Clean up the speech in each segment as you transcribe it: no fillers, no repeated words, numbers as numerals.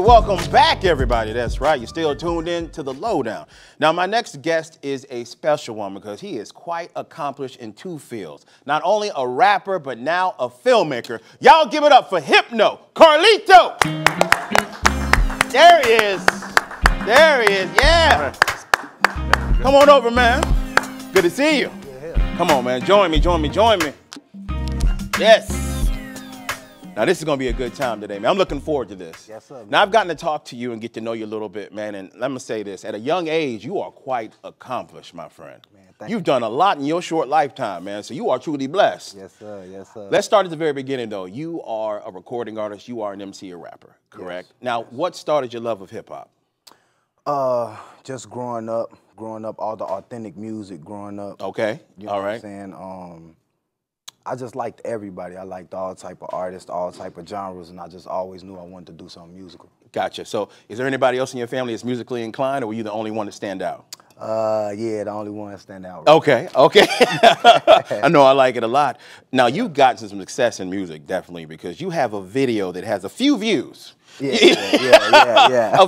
welcome back, everybody. That's right. You're still tuned in to the Lowdown. Now, my next guest is a special one because he is quite accomplished in two fields. Not only a rapper, but now a filmmaker. Y'all give it up for Hypno Carlito. There he is. There he is. Yeah. Come on over, man. Good to see you. Come on, man. Join me, join me, join me. Yes. Now, this is going to be a good time today, man. I'm looking forward to this. Yes, sir. Now, I've gotten to talk to you and get to know you a little bit, man. And let me say this. At a young age, you are quite accomplished, my friend. Man, thank You've done a lot in your short lifetime, man. So you are truly blessed. Yes, sir. Yes, sir. Let's start at the very beginning, though. You are a recording artist. You are an MC, a rapper, correct? Yes. Now, what started your love of hip-hop? Just growing up, all the authentic music growing up. Okay. You know All what right. I'm saying? I just liked everybody. I liked all type of artists, all type of genres, and I just always knew I wanted to do something musical. Gotcha. So is there anybody else in your family that's musically inclined, or were you the only one to stand out? Yeah, the only one that stand out. Right? Okay, okay. I know I like it a lot. Now, you've gotten some success in music, definitely, because you have a video that has a few views. Yeah.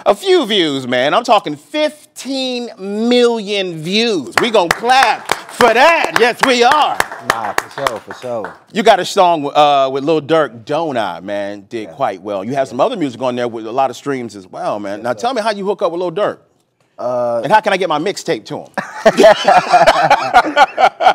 A few views, man. I'm talking 15 million views. We gonna clap for that. Yes, we are. Nah, for sure. You got a song with Lil Durk, Don't I, man, did quite well. You have some other music on there with a lot of streams as well, man. Yes, now, sir. tell me how you hook up with Lil Durk. And how can I get my mixtape to him?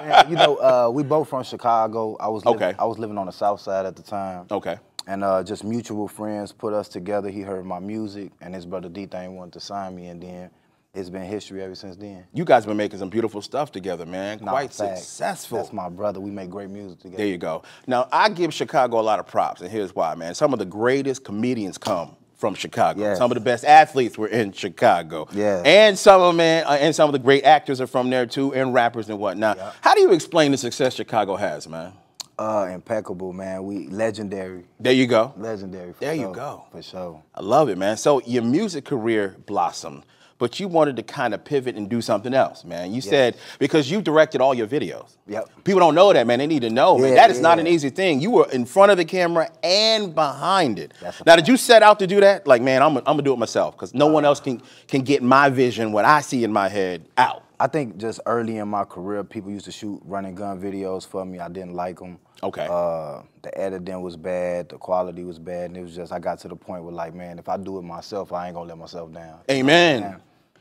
Man, you know, we both from Chicago. I was living on the South Side at the time. Okay. And just mutual friends put us together. He heard my music, and his brother D-Thing wanted to sign me, and then it's been history ever since then. You guys have been making some beautiful stuff together, man. Quite successful. That's my brother. We make great music together. There you go. Now, I give Chicago a lot of props, and here's why, man. Some of the greatest comedians come from Chicago. Yes. Some of the best athletes were in Chicago. Yeah. And some of them, and some of the great actors are from there too, and rappers and whatnot. Yeah. How do you explain the success Chicago has, man? Impeccable, man. We legendary. There you go. Legendary. There you go. For sure. I love it, man. So your music career blossomed, but you wanted to kind of pivot and do something else, man. You said, because you directed all your videos. Yep. People don't know that, man. They need to know, man. Yeah, That is not an easy thing. You were in front of the camera and behind it. That's Now, did you set out to do that? Like, man, I'm gonna do it myself, because no one else can get my vision, what I see in my head, out. I think just early in my career, people used to shoot run and gun videos for me. I didn't like them. Okay. The editing was bad, the quality was bad, and it was just, I got to the point where, like, man, if I do it myself, I ain't gonna let myself down. Amen. You know,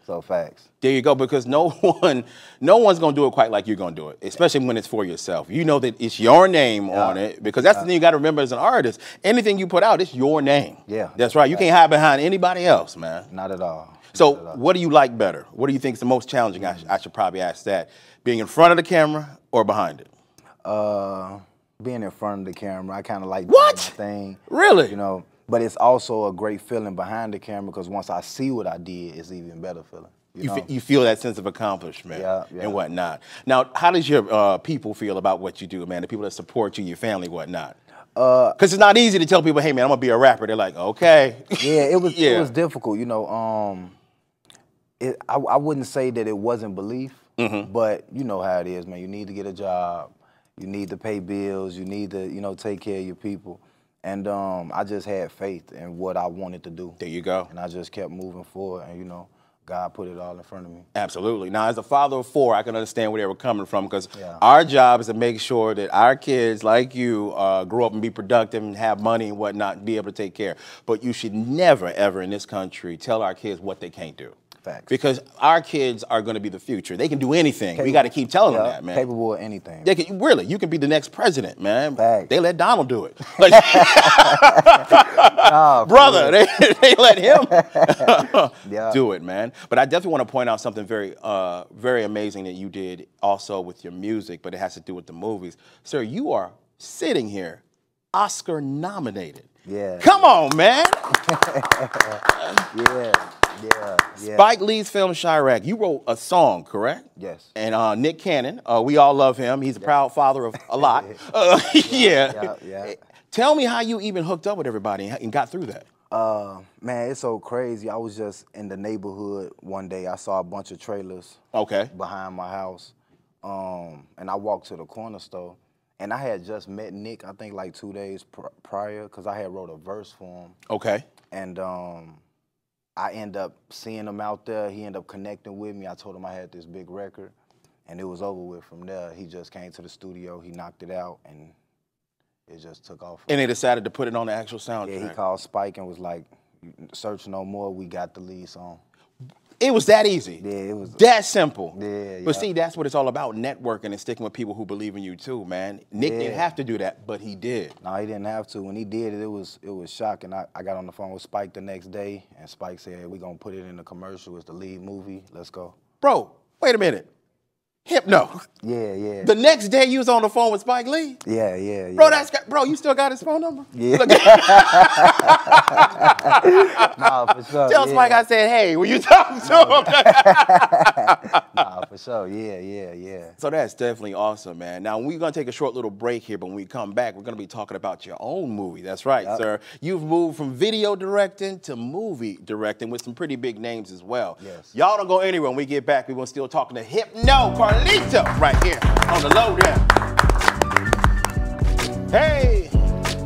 so facts. There you go, because no one's gonna do it quite like you're gonna do it, especially when it's for yourself. You know that it's your name on it, because that's the thing you gotta remember as an artist. Anything you put out, it's your name. Yeah. That's right. You can't hide behind anybody else, man. Not at all. So what do you like better? What do you think is the most challenging? I should probably ask that. Being in front of the camera or behind it? Being in front of the camera, I kind of like What? doing my thing. Really? You know, but it's also a great feeling behind the camera, because once I see what I did, it's even better feeling. You feel that sense of accomplishment and whatnot. Now, how does your people feel about what you do, man? The people that support you, your family, whatnot? Because it's not easy to tell people, hey, man, I'm going to be a rapper. They're like, okay. Yeah, it was difficult, you know. I wouldn't say that it wasn't belief, but you know how it is, man. You need to get a job. You need to pay bills. You need to, you know, take care of your people. And I just had faith in what I wanted to do. There you go. And I just kept moving forward, and, you know, God put it all in front of me. Absolutely. Now, as a father of 4, I can understand where they were coming from, because our job is to make sure that our kids, like you, grow up and be productive and have money and whatnot and be able to take care. But you should never, ever in this country tell our kids what they can't do. Facts. Because our kids are going to be the future. They can do anything. We got to keep telling them that, man. Capable of anything. They can, really, you can be the next president, man. Facts. They let Donald do it. Like, brother, they let him do it, man. But I definitely want to point out something very, very amazing that you did also with your music, but it has to do with the movies. Sir, you are sitting here Oscar nominated. Yeah. Come on, man. Yeah. Spike Lee's film Chirac. You wrote a song, correct? Yes. And Nick Cannon, we all love him. He's a proud father of a lot. Yeah. Tell me how you even hooked up with everybody and got through that. Man, it's so crazy. I was just in the neighborhood one day. I saw a bunch of trailers behind my house. And I walked to the corner store, And I had just met Nick, I think like 2 days prior, because I had wrote a verse for him. Okay. And I ended up seeing him out there. He ended up connecting with me. I told him I had this big record, and it was over with from there. He just came to the studio, he knocked it out, and it just took off. And they decided to put it on the actual soundtrack. Yeah, he called Spike and was like, search no more, we got the lead song. It was that easy. Yeah, it was that simple. Yeah, But see, that's what it's all about, networking and sticking with people who believe in you too, man. Nick didn't have to do that, but he did. No, he didn't have to. When he did it, it was shocking. I got on the phone with Spike the next day, and Spike said, hey, we're going to put it in the commercial. It's the lead movie. Let's go. Bro, wait a minute. Hypno. Yeah. The next day you was on the phone with Spike Lee? Yeah. Bro, you still got his phone number? Yeah. Nah, for sure. Tell Spike I said, hey, were you talking to him? Nah, for sure. Yeah. So that's definitely awesome, man. Now, we're going to take a short little break here, but when we come back, we're going to be talking about your own movie. That's right, sir. You've moved from video directing to movie directing with some pretty big names as well. Yes. Y'all don't go anywhere. When we get back, we're going to still talking to Hypno Carlito right here on the Lowdown. Hey,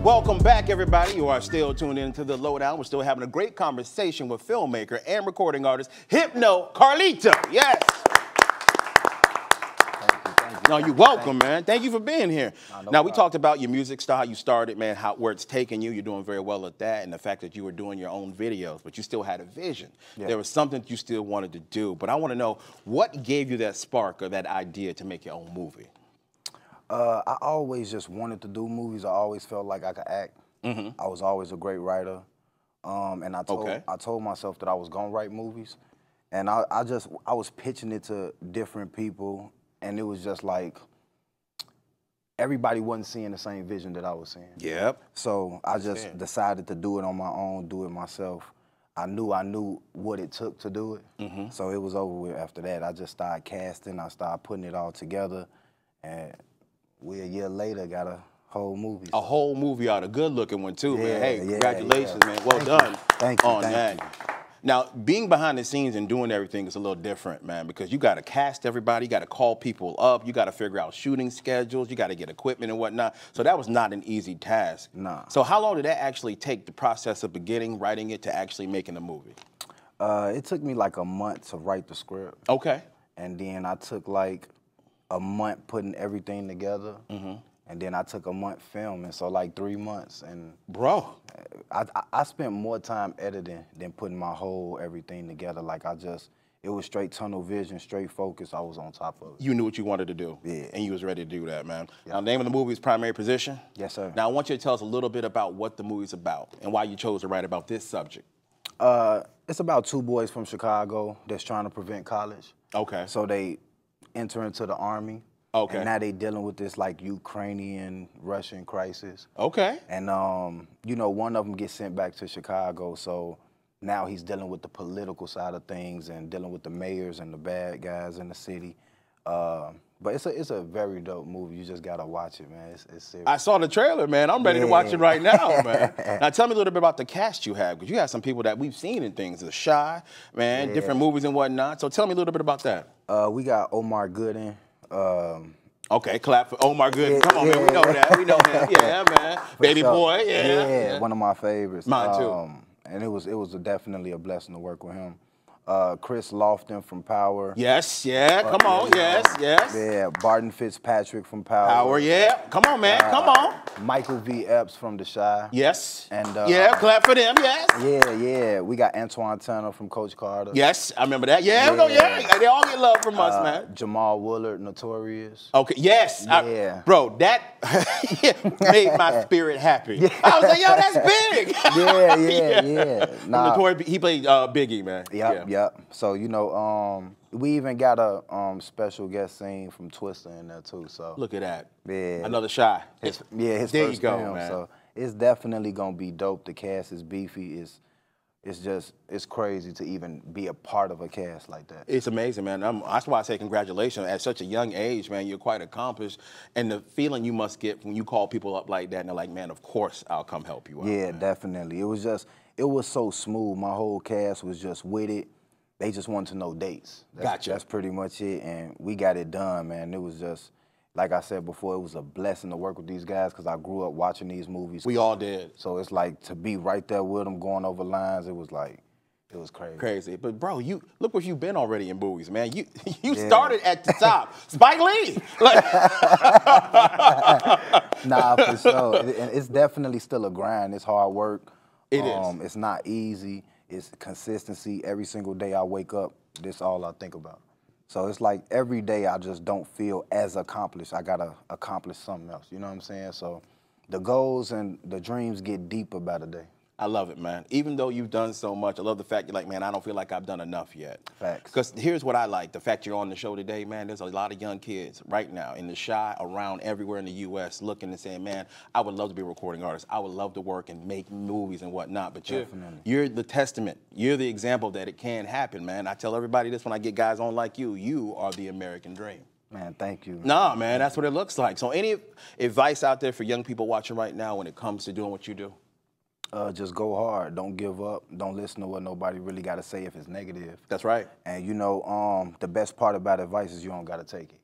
welcome back, everybody. You are still tuned in to the Lowdown. We're still having a great conversation with filmmaker and recording artist Hypno Carlito. Yes. Thank you. No, you're welcome, man. Thank you for being here. No Now, we problem. talked about your music style, how you started, man, where it's taking you. You're doing very well at that, and the fact that you were doing your own videos, but you still had a vision. Yeah. There was something you still wanted to do, but I want to know what gave you that spark or that idea to make your own movie? I always just wanted to do movies. I always felt like I could act. I was always a great writer. And I told myself that I was gonna write movies. And I was pitching it to different people, and it was just like everybody wasn't seeing the same vision that I was seeing. Yep. So I just decided to do it on my own, do it myself. I knew what it took to do it. So it was over with after that. I just started casting, I started putting it all together, and we a year later got a whole movie. A whole movie out, a good-looking one too, man. Hey, Yeah, congratulations, man. Well done Thank you. on that. Now, being behind the scenes and doing everything is a little different, man, because you got to cast everybody, you got to call people up, you got to figure out shooting schedules, you got to get equipment and whatnot. So that was not an easy task. Nah. So how long did that actually take, the process of beginning writing it to actually making the movie? It took me like a month to write the script. Okay. And then I took like a month putting everything together. And then I took a month filming, so like 3 months. And bro, I spent more time editing than putting my whole everything together. Like it was straight tunnel vision, straight focus. I was on top of it. You knew what you wanted to do. Yeah. And you was ready to do that, man. Now, the name of the movie is Primary Position. Yes, sir. Now, I want you to tell us a little bit about what the movie's about and why you chose to write about this subject. It's about 2 boys from Chicago that's trying to prevent college. Okay. So they enter into the Army. Okay. And now they dealing with this like Ukrainian, Russian crisis. Okay. And, you know, one of them gets sent back to Chicago, so now he's dealing with the political side of things and dealing with the mayors and the bad guys in the city. But it's a very dope movie. You just gotta watch it, man. It's serious. I saw the trailer, man. I'm ready to watch it right now, man. Now tell me a little bit about the cast you have, because you have some people that we've seen in things. The Shy, man, different movies and whatnot. So tell me a little bit about that. We got Omar Gooden. Okay, clap for Omar Gooden. Come on, man. We know that. We know him. Yeah, man. Baby boy. Yeah. One of my favorites. Mine too. And it was definitely a blessing to work with him. Chris Lofton from Power. Yes, come on, yes. Yeah, Barton Fitzpatrick from Power. Power, yeah. Come on, man, come on. Michael V. Epps from The Shy. Yes. And clap for them, yes. Yeah. We got Antoine Tanner from Coach Carter. Yes, I remember that. Yeah. They all get love from us, man. Jamal Woolard, Notorious. Okay, yes. Yeah. Bro, that made my spirit happy. I was like, yo, that's big. Yeah. Nah. Notorious, he played Biggie, man. Yep. So, you know, we even got a special guest scene from Twister in there too. So look at that. Yeah. Another Shy. His there first you go, film. man. So it's definitely gonna be dope. The cast is beefy. It's crazy to even be a part of a cast like that. It's amazing, man. That's why I say congratulations. At such a young age, man, you're quite accomplished. And the feeling you must get when you call people up like that and they're like, man, of course I'll come help you out. Yeah, man. definitely. It was so smooth. My whole cast was just with it. They just wanted to know dates. Gotcha. That's pretty much it, and we got it done, man. It like I said before, it was a blessing to work with these guys because I grew up watching these movies. We all did. So it's like to be right there with them, going over lines. It was like, it was crazy. Crazy, but bro, you look what you've been already in movies, man. You started at the top. Spike Lee. Like, nah, for sure. And it's definitely still a grind. It's hard work. It is. It's not easy. It's consistency. Every single day I wake up, this all I think about. So it's like every day I just don't feel as accomplished. I gotta accomplish something else. You know what I'm saying? So the goals and the dreams get deeper by the day. I love it, man. Even though you've done so much, I love the fact you're like, man, I don't feel like I've done enough yet. Facts. Because here's what I like, the fact you're on the show today, man, there's a lot of young kids right now in the Chi, around everywhere in the U.S. looking and saying, man, I would love to be a recording artist. I would love to work and make movies and whatnot. But you're the testament. You're the example that it can happen, man. I tell everybody this when I get guys on like you. You are the American dream. Man, thank you. Nah, man, that's what it looks like. So any advice out there for young people watching right now when it comes to doing what you do? Just go hard. Don't give up. Don't listen to what nobody really got to say if it's negative. That's right. And you know, the best part about advice is you don't got to take it.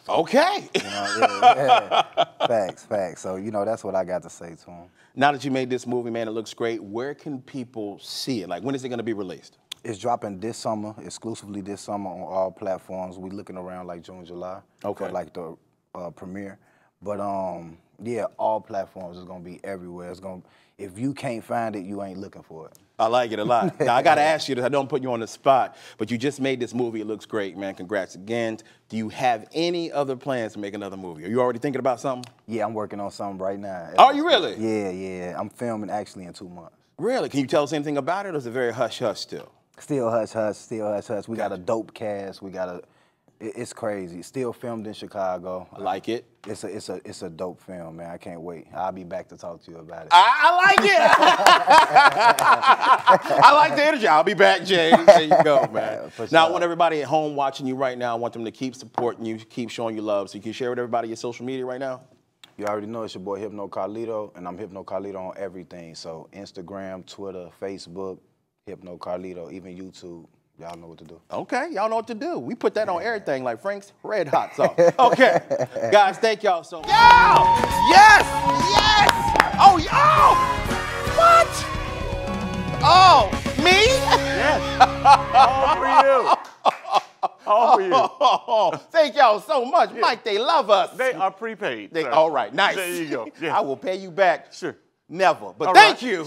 So, okay. You know, Facts. So, you know, that's what I got to say to them. Now that you made this movie, man, it looks great. Where can people see it? Like, when is it going to be released? It's dropping this summer, exclusively this summer on all platforms. We looking around like June, July for like the premiere. But yeah, all platforms is gonna be everywhere. It's gonna, if you can't find it, you ain't looking for it. I like it a lot. Now I gotta ask you this. I don't put you on the spot, but you just made this movie. It looks great, man. Congrats again. Do you have any other plans to make another movie? Are you already thinking about something? Yeah, I'm working on something right now. Are you really? Yeah. I'm filming actually in 2 months. Really? Can you tell us anything about it, or is it very hush-hush still? Still hush-hush. We got a dope cast. It's crazy. Still filmed in Chicago. I like it. It's a dope film, man. I can't wait. I'll be back to talk to you about it. I like it. I like the energy. I'll be back, James. There you go, man. Sure. Now, I want everybody at home watching you right now, I want them to keep supporting you, keep showing you love. So you can share with everybody your social media right now? You already know it's your boy Hypno Carlito, and I'm Hypno Carlito on everything. So Instagram, Twitter, Facebook, Hypno Carlito, even YouTube. Y'all know what to do. Okay, y'all know what to do. We put that on everything like Frank's Red Hot sauce. Okay, guys, thank y'all so much. Yo! Yes! Oh, yo! What? Oh, me? Yes. All for you. All for you. Oh, thank y'all so much. Yeah. Mike, they love us. They are prepaid. All right, nice. There you go. Yeah. I will pay you back. Sure. Never, but All thank right. you.